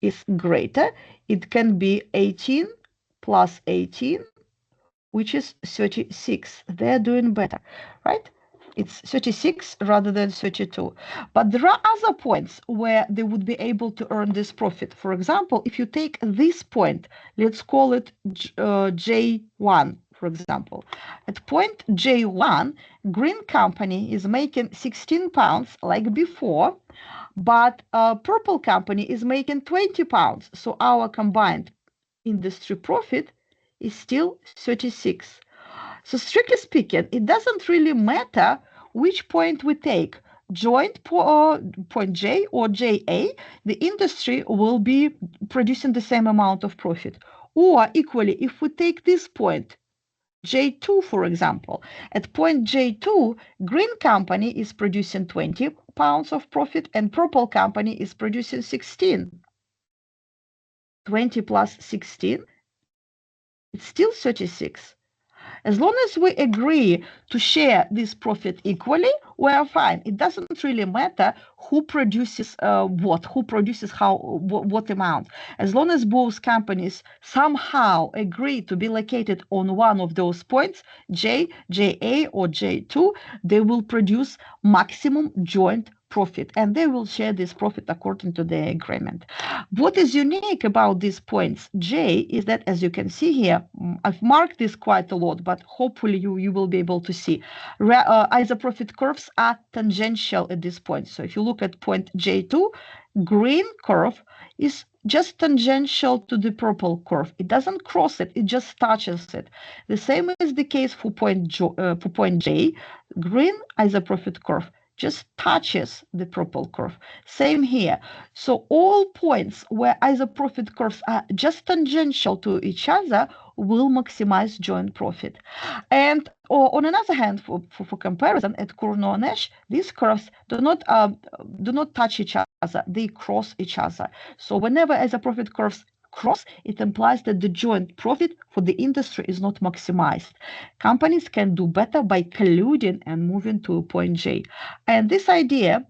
is greater. It can be 18 plus 18, which is 36. They're doing better, right? It's 36 rather than 32. But there are other points where they would be able to earn this profit. For example, if you take this point, let's call it J1, for example. At point J1, green company is making 16 pounds like before, but purple company is making 20 pounds. So our combined industry profit is still 36. So strictly speaking, it doesn't really matter which point we take, joint point J or JA, the industry will be producing the same amount of profit. Or equally, if we take this point, J2, for example, at point J2, green company is producing 20 pounds of profit and purple company is producing 16. 20 plus 16, it's still 36. As long as we agree to share this profit equally, we are fine. It doesn't really matter who produces who produces what amount. As long as both companies somehow agree to be located on one of those points, J, JA, or J2, they will produce maximum joint profit, and they will share this profit according to the agreement. What is unique about these points J is that, as you can see here, I've marked this quite a lot, but hopefully you will be able to see. Either profit curves are tangential at this point. So if you look at point J2, green curve is just tangential to the purple curve. It doesn't cross it, it just touches it. The same is the case for point J. Green isoprofit curve just touches the purple curve. Same here. So all points where isoprofit curves are just tangential to each other will maximize joint profit. And on another hand, for comparison, at Cournot and Chamberlin, these curves do not touch each other, they cross each other. So whenever isoprofit curves cross, it implies that the joint profit for the industry is not maximized. Companies can do better by colluding and moving to a point J. And this idea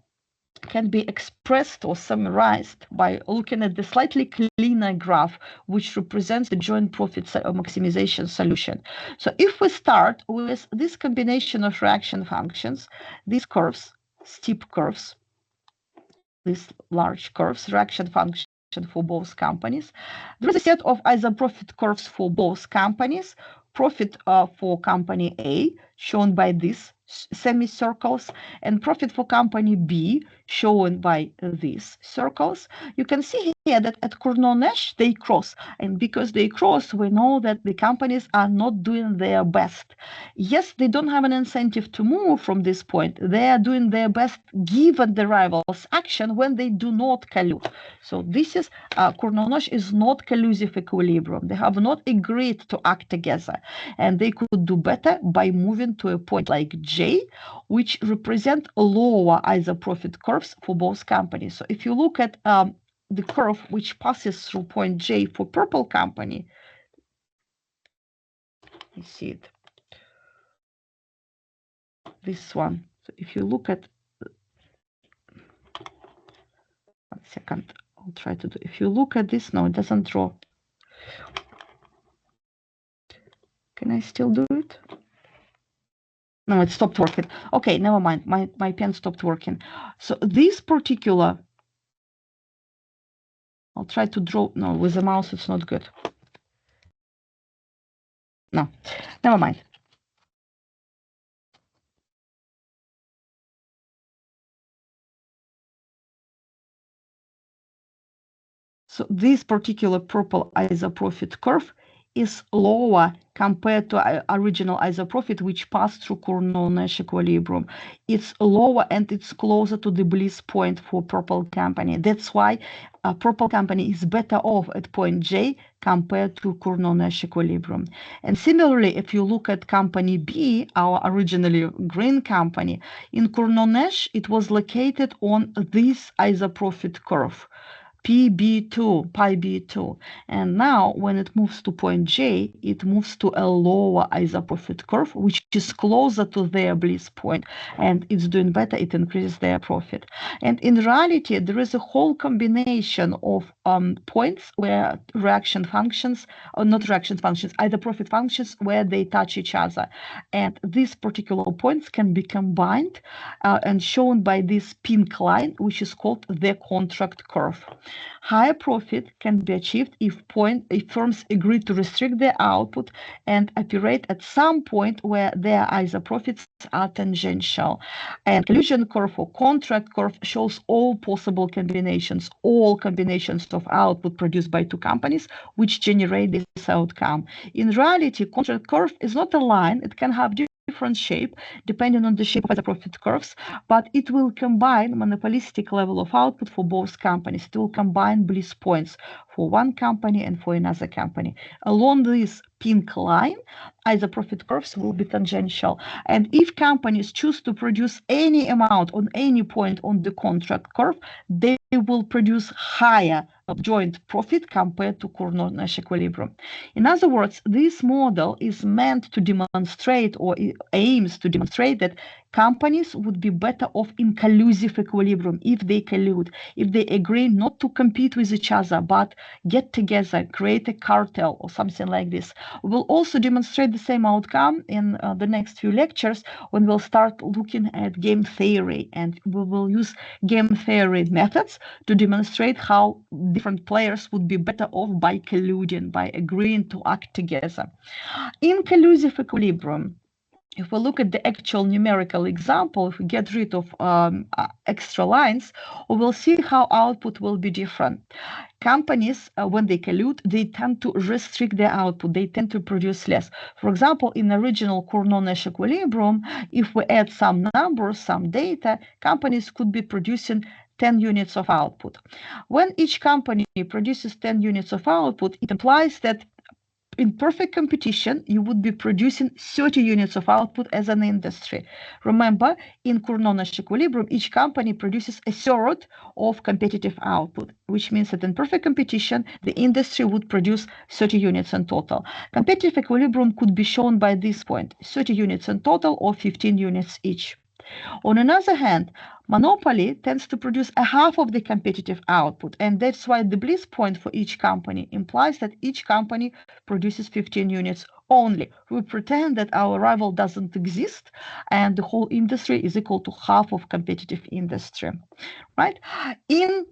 can be expressed or summarized by looking at the slightly cleaner graph, which represents the joint profit maximization solution. So if we start with this combination of reaction functions, these curves, steep curves, these large curves, reaction function for both companies. There is a set of isoprofit curves for both companies. Profit for company A, shown by these semicircles, and profit for company B, shown by these circles. You can see here that at Cournot they cross, and because they cross, we know that the companies are not doing their best. Yes, they don't have an incentive to move from this point. They are doing their best given the rivals' action when they do not collude. So this is Cournot is not collusive equilibrium. They have not agreed to act together, and they could do better by moving to a point like J, which represent lower isoprofit curves for both companies. So if you look at the curve which passes through point J for purple company, you see it, this one. So if you look at, 1 second, I'll try to do, if you look at this, no, it doesn't draw. Can I still do it? No, it stopped working. Okay, never mind. My pen stopped working. So this particular, I'll try to draw. No, with the mouse, it's not good. No, never mind. So this particular purple isoprofit curve is lower compared to original isoprofit, which passed through Cournot-Nash equilibrium. It's lower and it's closer to the bliss point for purple company. That's why purple company is better off at point J compared to Cournot-Nash equilibrium. And similarly, if you look at company B, our originally green company, in Cournot-Nash, it was located on this isoprofit curve. PB2, pi B2. And now when it moves to point J, it moves to a lower isoprofit curve, which is closer to their bliss point, and it's doing better, it increases their profit. And in reality, there is a whole combination of points where reaction functions, or not reaction functions, isoprofit functions where they touch each other. And these particular points can be combined and shown by this pink line, which is called the contract curve. Higher profit can be achieved if firms agree to restrict their output and operate at some point where their isoprofits are tangential. And collusion curve or contract curve shows all possible combinations, all combinations of output produced by two companies which generate this outcome. In reality, contract curve is not a line. It can have different shape depending on the shape of the profit curves, but it will combine monopolistic level of output for both companies. It will combine bliss points for one company and for another company. Along this pink line, isoprofit curves will be tangential. And if companies choose to produce any amount on any point on the contract curve, they will produce higher joint profit compared to Cournot-Nash equilibrium. In other words, this model is meant to demonstrate or aims to demonstrate that companies would be better off in collusive equilibrium if they collude, if they agree not to compete with each other, but get together, create a cartel or something like this. We'll also demonstrate the same outcome in the next few lectures when we'll start looking at game theory, and we will use game theory methods to demonstrate how different players would be better off by colluding, by agreeing to act together. In collusive equilibrium, if we look at the actual numerical example, if we get rid of extra lines, we will see how output will be different. Companies, when they collude, they tend to restrict their output. They tend to produce less. For example, in the original Cournot equilibrium, if we add some numbers, some data, companies could be producing 10 units of output. When each company produces 10 units of output, it implies that in perfect competition, you would be producing 30 units of output as an industry. Remember, in Cournot equilibrium, each company produces a third of competitive output, which means that in perfect competition, the industry would produce 30 units in total. Competitive equilibrium could be shown by this point, 30 units in total or 15 units each. On another hand, monopoly tends to produce a half of the competitive output, and that's why the bliss point for each company implies that each company produces 15 units only. We pretend that our rival doesn't exist, and the whole industry is equal to half of competitive industry, right? In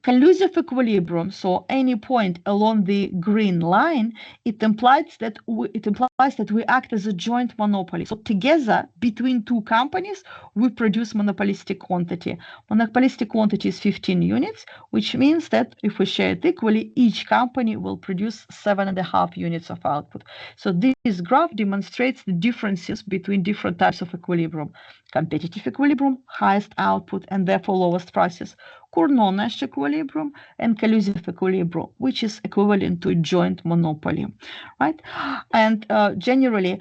collusive equilibrium, so any point along the green line, it implies that we act as a joint monopoly. So together, between two companies, we produce monopolistic quantity. Monopolistic quantity is 15 units, which means that if we share it equally, each company will produce 7.5 units of output. So this graph demonstrates the differences between different types of equilibrium. Competitive equilibrium, highest output and therefore lowest prices. Cournot equilibrium and collusive equilibrium, which is equivalent to a joint monopoly, right? And generally,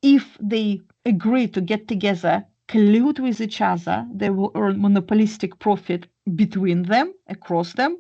if they agree to get together, collude with each other, they will earn monopolistic profit between them, across them,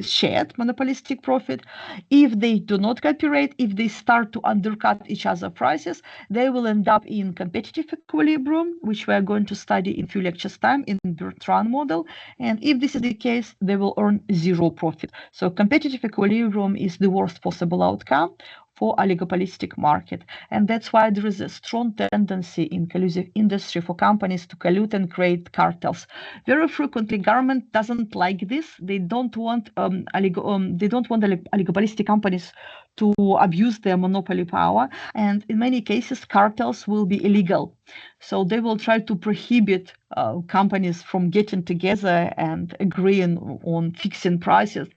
shared monopolistic profit. If they do not cooperate, if they start to undercut each other prices, they will end up in competitive equilibrium, which we are going to study in few lectures time in Bertrand model. And if this is the case, they will earn zero profit. So competitive equilibrium is the worst possible outcome for oligopolistic market. And that's why there is a strong tendency in collusive industry for companies to collude and create cartels. Very frequently, government doesn't like this. They don't want oligopolistic companies to abuse their monopoly power. And in many cases, cartels will be illegal. So they will try to prohibit companies from getting together and agreeing on fixing prices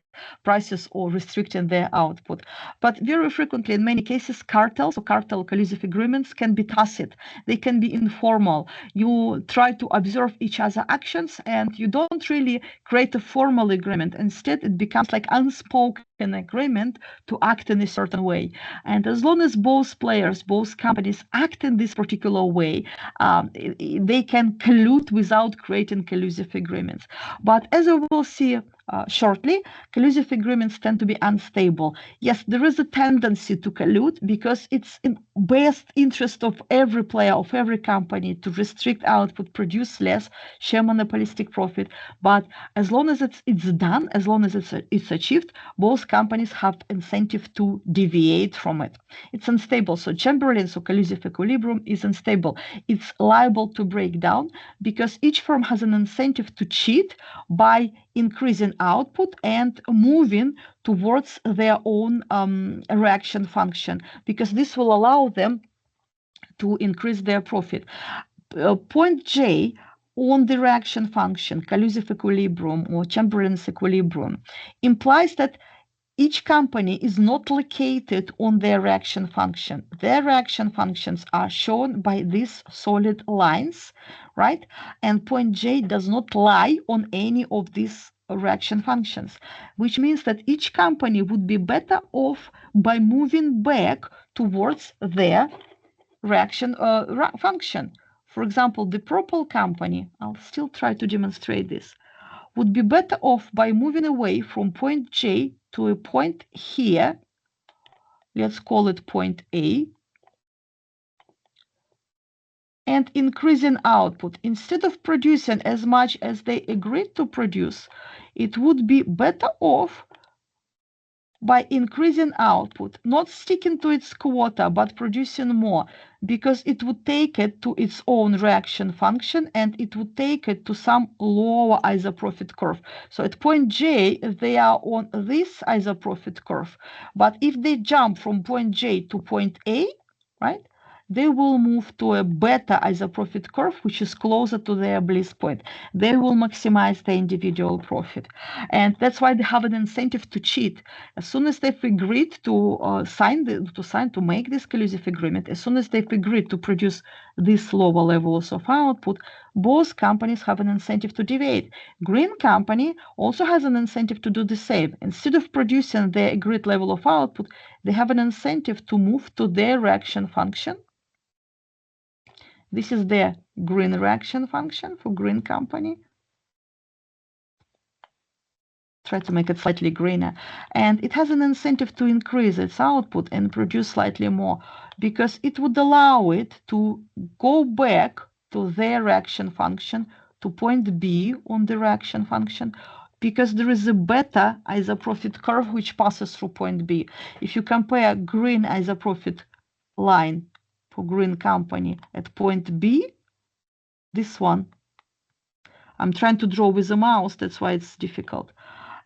or restricting their output. But very frequently, in many cases, cartels or cartel collusive agreements can be tacit. They can be informal. You try to observe each other's actions and you don't really create a formal agreement. Instead, it becomes like unspoken agreement to act in a certain way. And as long as both players, both companies act in this particular way, they can collude without creating collusive agreements. But as we will see shortly, collusive agreements tend to be unstable. Yes, there is a tendency to collude because it's in best interest of every player, of every company to restrict output, produce less, share monopolistic profit. But as long as it's done, as long as it's achieved, both companies have incentive to deviate from it. It's unstable. So Chamberlin, so collusive equilibrium is unstable. It's liable to break down because each firm has an incentive to cheat by increasing output and moving towards their own reaction function, because this will allow them to increase their profit. Point J on the reaction function, collusive equilibrium or Chamberlin's equilibrium, implies that each company is not located on their reaction function. Their reaction functions are shown by these solid lines, right? And point J does not lie on any of these reaction functions, which means that each company would be better off by moving back towards their reaction function. For example, the purple company, I'll still try to demonstrate this, would be better off by moving away from point J to a point here. Let's call it point A. and increasing output. Instead of producing as much as they agreed to produce, it would be better off by increasing output, not sticking to its quota, but producing more, because it would take it to its own reaction function and it would take it to some lower isoprofit curve. So at point J, they are on this isoprofit curve. But if they jump from point J to point A, right, they will move to a beta isoprofit curve, which is closer to their bliss point. They will maximize their individual profit. And that's why they have an incentive to cheat. As soon as they've agreed to to make this collusive agreement, as soon as they've agreed to produce these lower levels of output, both companies have an incentive to deviate. Green company also has an incentive to do the same. Instead of producing their agreed level of output, they have an incentive to move to their reaction function. This is their green reaction function for green company. Try to make it slightly greener. And it has an incentive to increase its output and produce slightly more because it would allow it to go back to their reaction function, to point B on the reaction function, because there is a beta isoprofit curve which passes through point B. If you compare green isoprofit line for green company at point B, this one, I'm trying to draw with a mouse, that's why it's difficult.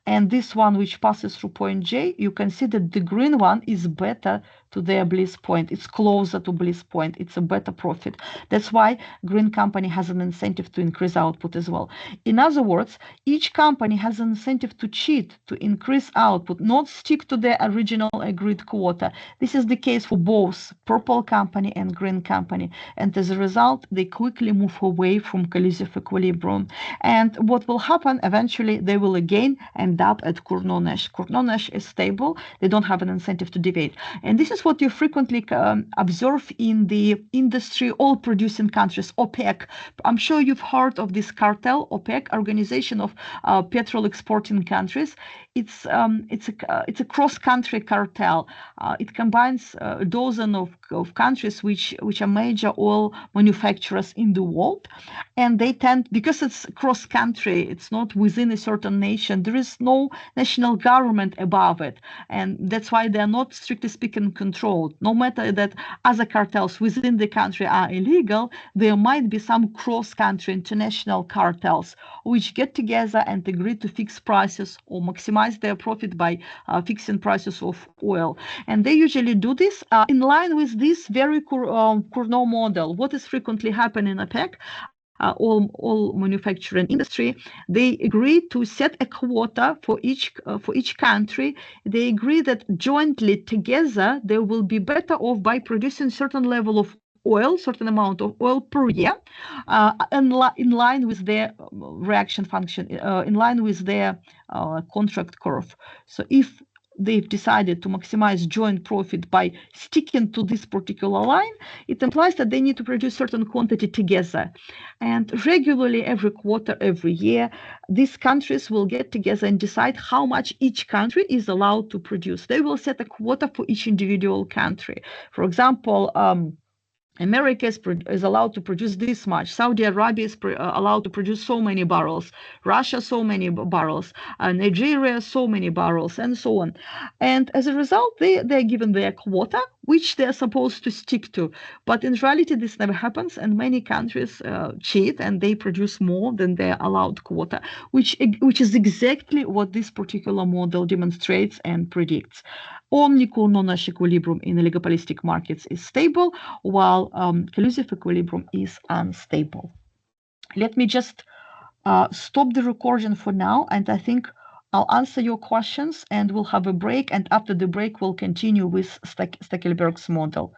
And this one which passes through point J, you can see that the green one is better to their bliss point. It's closer to bliss point. It's a better profit. That's why green company has an incentive to increase output as well. In other words, each company has an incentive to cheat, to increase output, not stick to their original agreed quota. This is the case for both purple company and green company. And as a result, they quickly move away from collusive equilibrium. And what will happen eventually, they will again end up at Cournot-Nash. Cournot-Nash is stable. They don't have an incentive to deviate. And this is what you frequently observe in the industry, all producing countries, OPEC. I'm sure you've heard of this cartel, OPEC, Organization of Petrol Exporting Countries. It's a cross-country cartel. It combines a dozen of countries which are major oil manufacturers in the world. And they tend, because it's cross-country, it's not within a certain nation, there is no national government above it. And that's why they're not, strictly speaking, controlled. No matter that other cartels within the country are illegal, there might be some cross-country international cartels which get together and agree to fix prices or maximize their profit by fixing prices of oil. And they usually do this in line with this very Cournot model. What is frequently happening in OPEC? All manufacturing industry, they agree to set a quota for each country. They agree that jointly together they will be better off by producing certain level of oil, certain amount of oil per year, in line with their reaction function, in line with their contract curve. So if they've decided to maximize joint profit by sticking to this particular line, it implies that they need to produce certain quantity together. And regularly, every quarter, every year, these countries will get together and decide how much each country is allowed to produce. They will set a quota for each individual country. For example, America is allowed to produce this much. Saudi Arabia is allowed to produce so many barrels. Russia, so many barrels. Nigeria, so many barrels, and so on. And as a result, they're given their quota, which they're supposed to stick to. But in reality, this never happens, and many countries cheat, and they produce more than their allowed quota, which is exactly what this particular model demonstrates and predicts. Only Cournot-Nash equilibrium in oligopolistic markets is stable, while collusive equilibrium is unstable. Let me just stop the recording for now, and I think I'll answer your questions, and we'll have a break, and after the break, we'll continue with Stekelberg's model.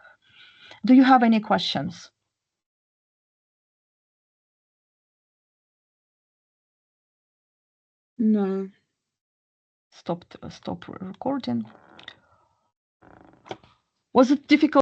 Do you have any questions? No. Stop recording. Was it difficult?